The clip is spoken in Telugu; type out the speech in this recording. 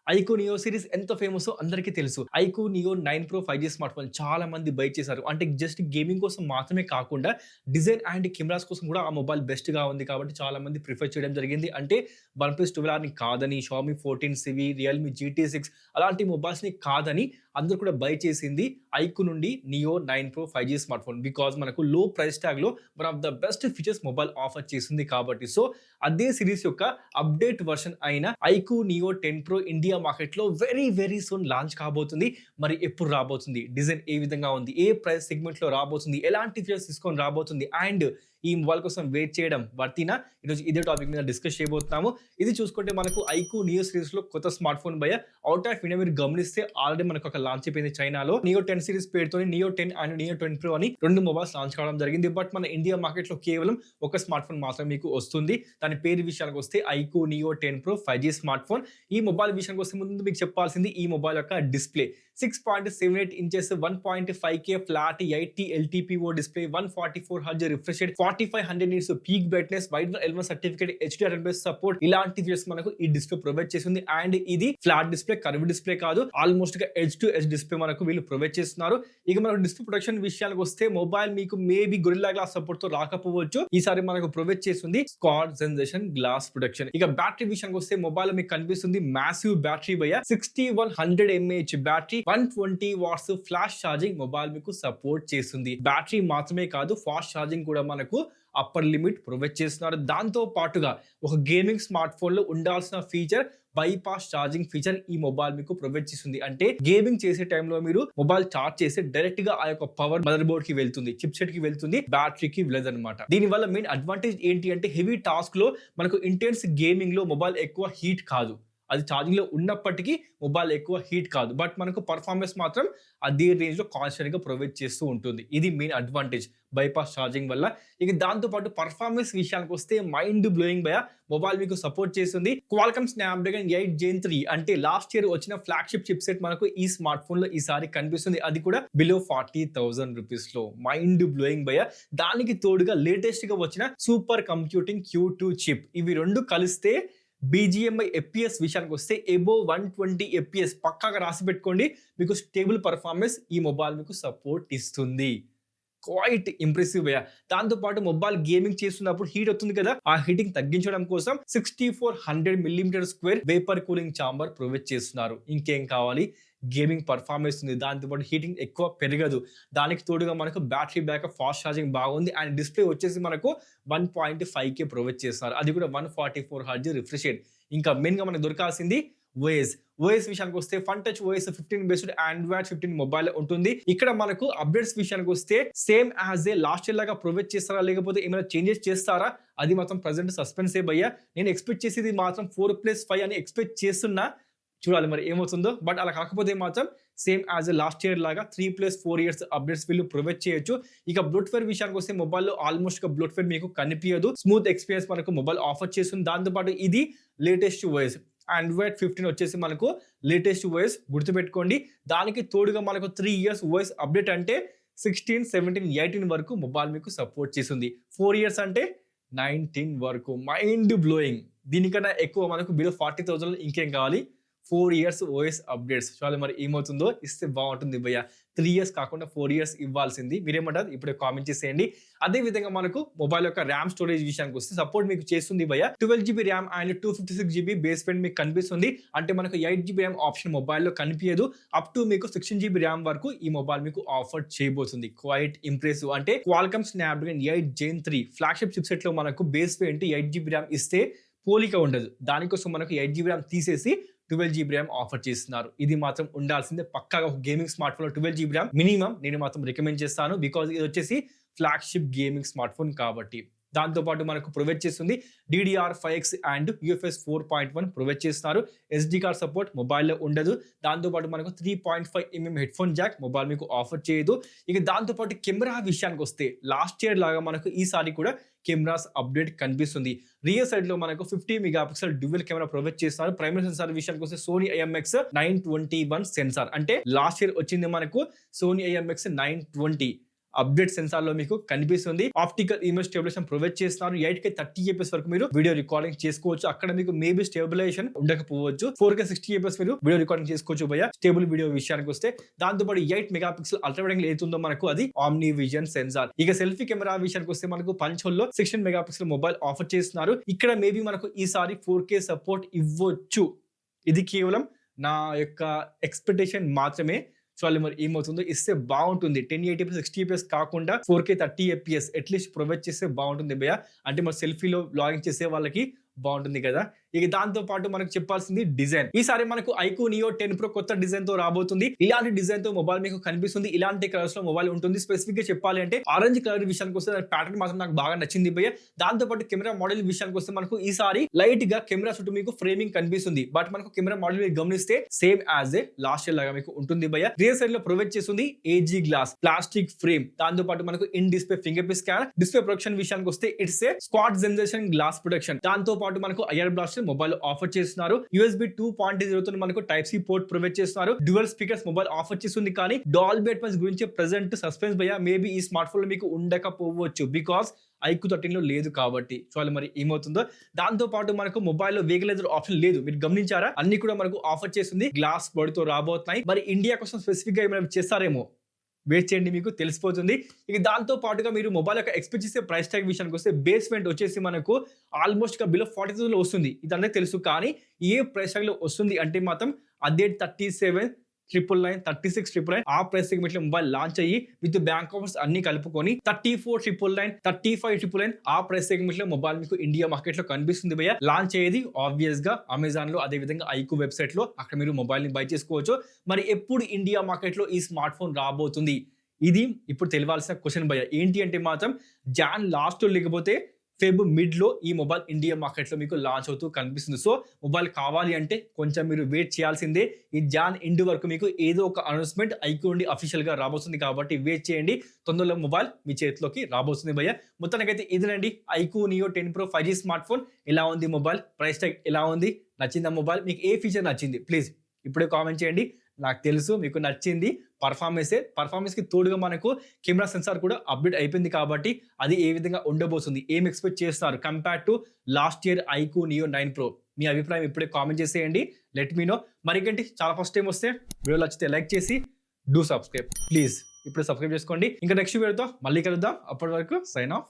ఐక్యూ నియో సిరీస్ ఎంత ఫేమసో అందరికీ తెలుసు. IQOO Neo 9 pro 5G smart phone చాలా మంది బై చేశారు. అంటే జస్ట్ గేమింగ్ కోసం మాత్రమే కాకుండా డిజైన్ అండ్ కెమెరాస్ కోసం కూడా ఆ మొబైల్ బెస్ట్‌గా ఉంది కాబట్టి చాలా మంది ప్రిఫర్ చేయడం జరిగింది. అంటే వన్‌ప్లస్ 12Rని కాదని, షామీ 14 సివి, రియల్‌మీ జీటీ 6 అలాంటి మొబైల్స్‌ని కాదని అందరూ కూడా బై చేసింది ఐక్యూ నుండి Neo 9 pro 5G smart phone. Because మనకు లో ప్రైస్ ట్యాగ్‌లో one of the best features mobile offer చేసింది కాబట్టి. సో అదే సిరీస్ యొక్క అప్డేట్ వర్షన్ అయిన ఐక్యూ నియో 10 ప్రో ఇండియా మార్కెట్‌లో వెరీ సూన్ లాంచ్ కాబోతుంది. మరి ఎప్పుడు రాబోతుంది? డిజైన్ ఏ విధంగా ఉంది? ఏ ప్రైస్ సెగ్మెంట్‌లో రాబోతుంది? ఎలాంటి ఫీచర్స్ తీసుకొని రాబోతుంది? అండ్ ఈ మొబైల్ కోసం వెయిట్ చేయడం వర్తీనా? ఈరోజు ఇదే టాపిక్ మీద డిస్కస్ చేయబోతున్నాము. ఇది చూసుకుంటే మనకు ఐక్యూ నియో సిరీస్‌లో కొత్త స్మార్ట్ ఫోన్ భయ్యా ఔట్ ఆఫ్ ఇండియా మీరు గమనిస్తే ఆల్రెడీ మనకు ఒక లాంచ్ అయిపోయింది చైనాలో. నియో 10 సిరీస్ పేరుతోని నియో 10 అండ్ నియో 10 ప్రో అని 2 మొబైల్స్ లాంచ్ కావడం జరిగింది. బట్ మన ఇండియా మార్కెట్‌లో కేవలం ఒక స్మార్ట్ ఫోన్ మాత్రమే మీకు వస్తుంది. దాని పేరు విషయానికి వస్తే iQOO Neo 10 Pro 5G smart phone. ఈ మొబైల్ విషయానికి వస్తే ముందు మీకు చెప్పాల్సింది ఈ మొబైల్ యొక్క display 6.78 inches 1.5K flat 80 LTPO display 144 hertz refresh rate 4500 nits peak brightness wide L1 certificate HDR+ support ఇలాంటి ఫీచర్స్ మనకు ఈ డిస్‌ప్లే ప్రొవైడ్ చేస్తుంది. అండ్ ఇది ఫ్లాట్ డిస్‌ప్లే కర్వ్ డిస్‌ప్లే కాదు, ఆల్మోస్ట్ గా ఎడ్జ్ టు ఎడ్జ్ డిస్‌ప్లే మనకు వీళ్ళు ప్రొవైడ్ చేస్తున్నారు. ఇక మనకు డిస్‌ప్లే ప్రొటెక్షన్ విషయానికి వస్తే మొబైల్ మీకు మేబీ గొరిల్లా గ్లాస్ సపోర్ట్ తో రాకపోవచ్చు. ఈసారి మనకు ప్రొవైడ్ చేస్తుంది స్క్వాడ్ సెన్సేషన్ గ్లాస్ ప్రొటెక్షన్. ఇక బ్యాటరీ విషయానికి వస్తే మొబైల్ మీకు కనిపిస్తుంది మ్యాసివ్ బ్యాటరీ భయ్యా 6100 mAh battery 120 watts flash charging mobile మీకు సపోర్ట్ చేస్తుంది. బ్యాటరీ మాత్రమే కాదు ఫాస్ట్ ఛార్జింగ్ కూడా మనకు అప్పర్ లిమిట్ ప్రొవైడ్ చేస్తున్నారు. దాంతో పాటుగా ఒక గేమింగ్ స్మార్ట్ ఫోన్ లో ఉండాల్సిన ఫీచర్ బైపాస్ ఛార్జింగ్ ఫీచర్ ఈ మొబైల్ మీకు ప్రొవైడ్ చేస్తుంది. అంటే గేమింగ్ చేసే టైంలో మీరు మొబైల్ చార్జ్ చేస్తే డైరెక్ట్ గా ఆ యొక్క పవర్ మదర్ బోర్డ్ కి వెళ్తుంది, చిప్ సెట్ కి వెళ్తుంది, బ్యాటరీకి వెళ్ళదన్నమాట. దీని వల్ల మెయిన్ అడ్వాంటేజ్ ఏంటి అంటే హెవీ టాస్క్ లో మనకు ఇంటెన్స్ గేమింగ్ లో మొబైల్ ఎక్కువ హీట్ కాదు. అది ఛార్జింగ్ లో ఉన్నప్పటికీ మొబైల్ ఎక్కువ హీట్ కాదు. బట్ మనకు పర్ఫార్మెన్స్ మాత్రం అదే రేంజ్ లో కాన్స్టెంట్ గా ప్రొవైడ్ చేస్తూ ఉంటుంది. ఇది మెయిన్ అడ్వాంటేజ్ బైపాస్ ఛార్జింగ్ వల్ల. ఇక దాంతో పాటు పర్ఫార్మెన్స్ విషయానికి వస్తే మైండ్ బ్లోయింగ్ భయ మొబైల్ మీకు సపోర్ట్ చేస్తుంది. క్వాల్కమ్ స్నాప్డ్రాగన్ 8 Gen 3 అంటే లాస్ట్ ఇయర్ వచ్చిన ఫ్లాగ్షిప్ చిప్ సెట్ మనకు ఈ స్మార్ట్ ఫోన్ లో ఈసారి కనిపిస్తుంది. అది కూడా బిలో 40,000 రూపీస్ లో. మైండ్ బ్లోయింగ్ భయ. దానికి తోడుగా లేటెస్ట్ గా వచ్చిన సూపర్ కంప్యూటింగ్ Q2 చిప్. ఇవి రెండు కలిస్తే BGMI FPS విషయానికి వస్తే అబోవ్ 120 FPS పక్కాగా రాసి పెట్టుకోండి. మీకు స్టేబుల్ పర్ఫార్మెన్స్ ఈ మొబైల్ మీకు సపోర్ట్ ఇస్తుంది. క్వైట్ ఇంప్రెసివ్ భయ్యా. దాంతో పాటు మొబైల్ గేమింగ్ చేస్తున్నప్పుడు హీట్ అవుతుంది కదా, ఆ హీటింగ్ తగ్గించడం కోసం 6400 millimetre square vapour cooling chamber provide చేస్తున్నారు. ఇంకేం కావాలి? గేమింగ్ పర్ఫార్మెన్స్ ఉంది, దాంతో పాటు హీటింగ్ ఎక్కువ పెరగదు. దానికి తోడుగా మనకు బ్యాటరీ బ్యాకప్ ఫాస్ట్ ఛార్జింగ్ బాగుంది. అండ్ డిస్ప్లే వచ్చేసి మనకు 1.5K ప్రొవైడ్ చేస్తున్నారు. అది కూడా 144 హెర్ట్జ్ రిఫ్రెష్ రేట్. ఇంకా మెయిన్ గా మనకు దొరకాల్సింది ఓఎస్ విషయానికి వస్తే fun touch OS 15 based Android 15 mobile ఉంటుంది. ఇక్కడ మనకు అప్డేట్స్ విషయానికి వస్తే same as a last year లాగా ప్రొవైడ్ చేస్తారా లేకపోతే ఏమైనా చేంజెస్ చేస్తారా అది మాత్రం ప్రెసెంట్ సస్పెన్సే భయ్యా. నేను ఎక్స్పెక్ట్ చేసేది మాత్రం 4+5 అని ఎక్స్పెక్ట్ చేస్తున్నా. చూడాలి మరి ఏమవుతుందో. బట్ అలా కాకపోతే మాత్రం సేమ్ యాజ్ లాస్ట్ ఇయర్ లాగా 3+4 ఇయర్స్ అప్డేట్స్ వీళ్ళు ప్రొవైడ్ చేయొచ్చు. ఇక బ్లోట్వేర్ విషయానికి వస్తే మొబైల్లో ఆల్మోస్ట్ బ్లోట్వేర్ మీకు కనిపించదు. స్మూత్ ఎక్స్పీరియన్స్ మనకు మొబైల్ ఆఫర్ చేస్తుంది. దాంతో పాటు ఇది లేటెస్ట్ OS ఆండ్రాయిడ్ 15 వచ్చేసి మనకు లేటెస్ట్ OS గుర్తుపెట్టుకోండి. దానికి తోడుగా మనకు 3 ఇయర్స్ OS అప్డేట్ అంటే 16, 17, 18 వరకు మొబైల్ మీకు సపోర్ట్ చేస్తుంది. 4 ఇయర్స్ అంటే 19 వరకు. Mind blowing. దీనికన్నా ఎక్కువ మనకు బిలో 40,000 ఇంకేం కావాలి? 4 ఇయర్స్ OS అప్డేట్స్. చూడాలి మరి ఏమవుతుందో. ఇస్తే బాగుంటుంది భయ్యా. 3 ఇయర్స్ కాకుండా 4 ఇయర్స్ ఇవ్వాల్సింది. మీరేమంటారు ఇప్పుడే కామెంట్ చేసేయండి. అదే విధంగా మనకు మొబైల్ యొక్క ర్యామ్ స్టోరేజ్ విషయానికి వస్తే సపోర్ట్ మీకు చేస్తుంది భయ్యా. 12GB RAM and 256GB base variant మీకు కనిపిస్తుంది. అంటే మనకు 8GB ర్యామ్ ఆప్షన్ మొబైల్లో కనిపించదు. అప్ టు మీకు 16GB ర్యామ్ వరకు ఈ మొబైల్ మీకు ఆఫర్ చేయబోతుంది. Quite impressive. అంటే Qualcomm Snapdragon 8 Gen 3 flagship chip set లో మనకు బేస్ వేరియంట్ 8GB ర్యామ్ ఇస్తే పోలిక ఉండదు. దానికోసం మనకు 8GB ర్యామ్ తీసేసి 12GB ర్యామ్ ఆఫర్ చేస్తున్నారు. ఇది మాత్రం ఉండాల్సిందే పక్కాగా. ఒక గేమింగ్ స్మార్ట్ ఫోన్ లో 12GB ర్యామ్ మినిమం నేను మాత్రం రికమెండ్ చేస్తాను. బికాజ్ ఇది వచ్చేసి ఫ్లాగ్షిప్ గేమింగ్ స్మార్ట్ ఫోన్ కాబట్టి. దాంతో పాటు మనకు ప్రొవైడ్ చేస్తుంది DDR5X అండ్ UFS 4.1 ప్రొవైడ్ చేస్తున్నారు. SD కార్డ్ సపోర్ట్ మొబైల్లో ఉండదు. దాంతో పాటు మనకు 3.5mm head phone Jack mobile మీకు ఆఫర్ చేయదు. ఇక దాంతో పాటు కెమెరా విషయానికి వస్తే లాస్ట్ ఇయర్ లాగా మనకు ఈసారి కూడా కెమెరాస్ అప్డేట్ కనిపిస్తుంది. రియర్ సైడ్ లో మనకు 50 మెగాపిక్సెల్ డ్యూయల్ కెమెరా ప్రొవైడ్ చేస్తారు. ప్రైమరీ సెన్సార్ విషయానికి వస్తే సోనీ IMX 921 సెన్సార్. అంటే లాస్ట్ ఇయర్ వచ్చింది మనకు సోనీ IMX 920. అప్డేట్ సెన్సార్ లో మీకు కనిపిస్తుంది. ఆప్టికల్ ఇమేజ్ స్టెబిలైజేషన్ ప్రొవైడ్ చేస్తున్నారు. 8K 30 fps వరకు మీరు వీడియో రికార్డింగ్ చేసుకోవచ్చు. అక్కడ మీకు మేబీ స్టెబిలైజేషన్ ఉండకపోవచ్చు. 4K 60 fps మీరు వీడియో రికార్డింగ్ చేసుకోవచ్చు భయ్య. స్టేబుల్ వీడియో విషయానికి వస్తే దాంతో పాటు 8 మెగాపిక్సెల్ అల్ట్రా వైడ్ యాంగిల్ ఏతుందో మనకు అది ఆమ్ని విజన్ సెన్సార్. ఇక సెల్ఫీ కెమెరా విషయానికి వస్తే మనకు పంచోల్లో 16 మెగాపిక్సెల్ మొబైల్ ఆఫర్ చేస్తున్నారు. ఇక్కడ మేబీ మనకు ఈసారి 4K సపోర్ట్ ఇవ్వచ్చు. ఇది కేవలం నా యొక్క ఎక్స్పెక్టేషన్ మాత్రమే. చూడాలి మరి ఏమవుతుందో. ఇస్తే బాగుంటుంది. 1080p 60fps కాకుండా 4K 30 fps అట్లీస్ట్ ప్రొవైడ్ చేస్తే బాగుంటుంది భయ్య. అంటే మరి సెల్ఫీలో బ్లాగింగ్ చేసే వాళ్ళకి బాగుంటుంది కదా. ఇక దాంతో పాటు మనకు చెప్పాల్సింది డిజైన్. ఈసారి మనకు ఐక్యూ నియో 10 Pro కొత్త డిజైన్ తో రాబోతుంది. ఇలాంటి డిజైన్ తో మొబైల్ మీకు కనిపిస్తుంది. ఇలాంటి కలర్స్ లో మొబైల్ ఉంటుంది. స్పెసిఫిక్ గా చెప్పాలి అంటే ఆరెంజ్ కలర్ విషయానికి వస్తే ప్యాటర్న్ మాత్రం నాకు బాగా నచ్చింది భయ్య. దాంతో పాటు కెమెరా మోడల్ విషయానికి వస్తే మనకు ఈసారి లైట్ గా కెమెరా చుట్టూ మీకు ఫ్రేమింగ్ కనిపిస్తుంది. బట్ మనకు కెమెరా మోడల్ మీరు గమనిస్తే same as a last year లాగా మీకు ఉంటుంది భయ్య. రియర్ సైడ్ లో ప్రొవైడ్ చేస్తుంది ఏజీ గ్లాస్ ప్లాస్టిక్ ఫ్రేమ్. దాంతో పాటు మనకు in display finger print scanner. Display protection విషయానికి వస్తే it's a squad generation glass protection. దాంతో పాటు మనకు ఐఆర్ బ్లాస్టర్ మొబైల్ ఆఫర్ చేస్తున్నారు. USB 2.0 తో మనకు టైప్ సి పోర్ట్ ప్రొవైడ్ చేస్తున్నారు. డ్యూయల్ స్పీకర్స్ మొబైల్ ఆఫర్ చేస్తుంది. కానీ డాల్బీ అట్మాస్ గురించి ప్రెజెంట్ సస్పెన్స్ భయ్య. మేబీ ఈ స్మార్ట్ ఫోన్ లో మీకు ఉండకపోవచ్చు బికాస్ ఐక్యూ 13 లో లేదు కాబట్టి. చూడాలి మరి ఏమవుతుందో. దాంతో పాటు మనకు మొబైల్ లో వేగలేజర్ ఆప్షన్ లేదు. మీరు గమనించారా? అన్ని కూడా మనకు ఆఫర్ చేస్తుంది. గ్లాస్ బాడీ తో రాబోతున్నాయి. మరి ఇండియా కోసం స్పెసిఫిక్ గా ఏమైనా చేస్తారేమో, వెయిట్ చేయండి, మీకు తెలిసిపోతుంది. ఇక దాంతో పాటుగా మీరు మొబైల్ యొక్క ఎక్స్పెక్ట్ చేసే ప్రైస్ ట్యాగ్ విషయానికి వస్తే బేస్ వేరియంట్ వచ్చేసి మనకు ఆల్మోస్ట్ గా బిలో 40,000 లో వస్తుంది. ఇది అందరికీ తెలుసు. కానీ ఏ ప్రైస్ ట్యాగ్ లో వస్తుంది అంటే మాత్రం అదే 37,999, 36,999 ఆ ప్రైస్ సెగ్మెంట్ లో మొబైల్ లాంచ్ అయ్యి విత్ బ్యాంక్ ఆఫర్స్ అన్ని కలుపుకొని 34,999, 35,999 ఆ ప్రైస్ సెగ్మెంట్ లో మొబైల్ మీకు ఇండియా మార్కెట్ లో కనిపిస్తుంది భయ్య. లాంచ్ అయ్యేది ఆబ్వియస్ గా అమెజాన్ లో, అదే విధంగా ఐక్యూ వెబ్సైట్ లో. అక్కడ మీరు మొబైల్ ని బై చేసుకోవచ్చు. మరి ఎప్పుడు ఇండియా మార్కెట్ లో ఈ స్మార్ట్ ఫోన్ రాబోతుంది? ఇది ఇప్పుడు తెలియాల్సిన క్వశ్చన్ భయ్య. ఏంటి అంటే మాత్రం జాన్ లాస్ట్ లేకపోతే ఫెబ్ మిడ్ లో ఈ మొబైల్ ఇండియా మార్కెట్ లో మీకు లాంచ్ అవుతూ కనిపిస్తుంది. సో మొబైల్ కావాలి అంటే కొంచెం మీరు వెయిట్ చేయాల్సిందే. ఈ జాన్ ఎండ్ వరకు మీకు ఏదో ఒక అనౌన్స్మెంట్ ఐక్యూ నుండి అఫీషియల్ గా రాబోతుంది కాబట్టి వెయిట్ చేయండి. తొందరలో మొబైల్ మీ చేతిలోకి రాబోతుంది భయ్య. మొత్తానికైతే ఇదేనండి iQOO Neo 10 Pro 5G smart phone. ఎలా ఉంది మొబైల్? ప్రైస్ ట్యాగ్ ఎలా ఉంది? నచ్చిందా మొబైల్? మీకు ఏ ఫీచర్ నచ్చింది? ప్లీజ్ ఇప్పుడే కామెంట్ చేయండి. నాకు తెలుసు మీకు నచ్చింది పర్ఫార్మెన్స్ కి తోడుగా మనకు కెమెరా సెన్సార్ కూడా అప్డేట్ అయిపోయింది కాబట్టి అది ఏ విధంగా ఉండబోతుంది, ఏం ఎక్స్పెక్ట్ చేస్తున్నారు compare to last year iQOO Neo 9 Pro? మీ అభిప్రాయం ఇప్పుడే కామెంట్ చేసేయండి. Let me know. మరికంటే చాలా ఫస్ట్ టైం వస్తే వీడియో నచ్చితే లైక్ చేసి డూ సబ్స్క్రైబ్ ప్లీజ్. ఇప్పుడు సబ్స్క్రైబ్ చేసుకోండి. ఇంకా నెక్స్ట్ వీడియోతో మళ్ళీ కలుద్దాం. అప్పటి వరకు సైన్ ఆఫ్.